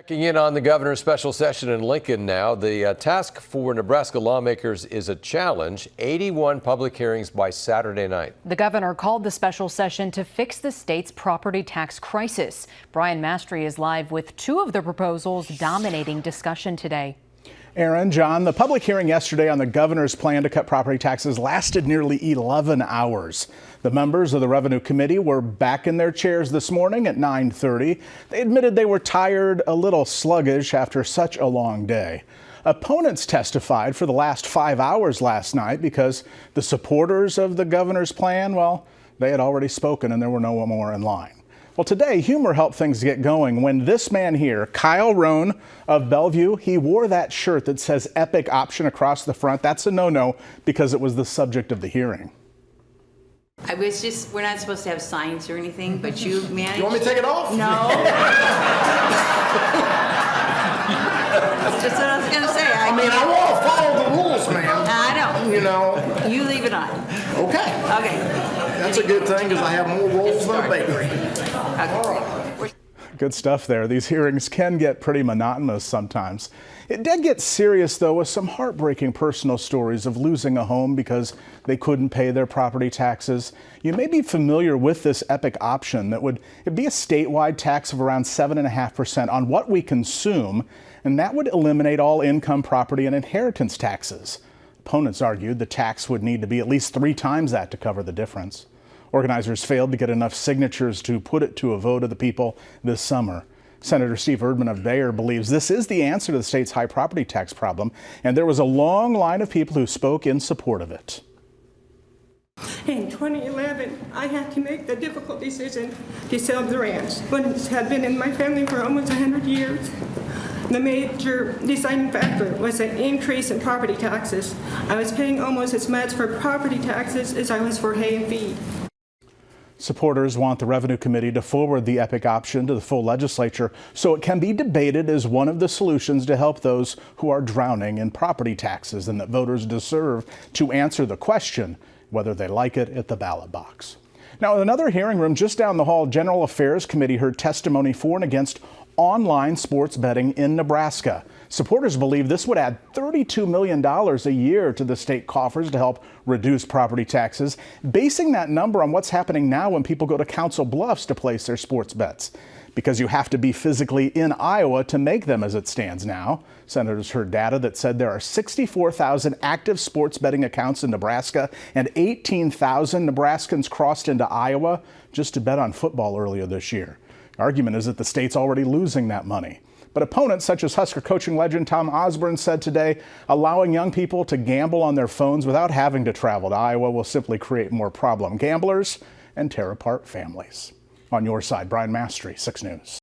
Checking in on the governor's special session in Lincoln now. The task for Nebraska lawmakers is a challenge. 81 public hearings by Saturday night. The governor called the special session to fix the state's property tax crisis. Brian Mastry is live with two of the proposals dominating discussion today. Aaron, John, the public hearing yesterday on the governor's plan to cut property taxes lasted nearly 11 hours. The members of the Revenue Committee were back in their chairs this morning at 9:30. They admitted they were tired, a little sluggish after such a long day. Opponents testified for the last 5 hours last night because the supporters of the governor's plan, well, they had already spoken and there were no more in line. Well, today, humor helped things get going when this man here, Kyle Roan of Bellevue, he wore that shirt that says Epic Option across the front. That's a no-no because it was the subject of the hearing. We're not supposed to have signs or anything, but you managed. You want me to take it off? No. That's just what I was going to say. I mean, I want to follow the rules, ma'am. I don't. You know. You leave it on. Okay. Okay. That's a good thing because I have more rolls than a bakery. Okay. Good stuff there. These hearings can get pretty monotonous sometimes. It did get serious, though, with some heartbreaking personal stories of losing a home because they couldn't pay their property taxes. You may be familiar with this Epic Option that would be a statewide tax of around 7.5% on what we consume, and that would eliminate all income, property, and inheritance taxes. Opponents argued the tax would need to be at least 3 times that to cover the difference. Organizers failed to get enough signatures to put it to a vote of the people this summer. Senator Steve Erdman of Bayer believes this is the answer to the state's high property tax problem, and there was a long line of people who spoke in support of it. In 2011, I had to make the difficult decision to sell the ranch, but it had been in my family for almost 100 years. The major deciding factor was an increase in property taxes. I was paying almost as much for property taxes as I was for hay and feed. Supporters want the Revenue Committee to forward the Epic Option to the full legislature so it can be debated as one of the solutions to help those who are drowning in property taxes, and that voters deserve to answer the question whether they like it at the ballot box. Now, in another hearing room just down the hall, General Affairs Committee heard testimony for and against online sports betting in Nebraska. Supporters believe this would add $32 million a year to the state coffers to help reduce property taxes, basing that number on what's happening now when people go to Council Bluffs to place their sports bets, because you have to be physically in Iowa to make them as it stands now. Senators heard data that said there are 64,000 active sports betting accounts in Nebraska, and 18,000 Nebraskans crossed into Iowa just to bet on football earlier this year. The argument is that the state's already losing that money. But opponents such as Husker coaching legend Tom Osborne said today, allowing young people to gamble on their phones without having to travel to Iowa will simply create more problem gamblers and tear apart families. On your side, Brian Mastry, 6 News.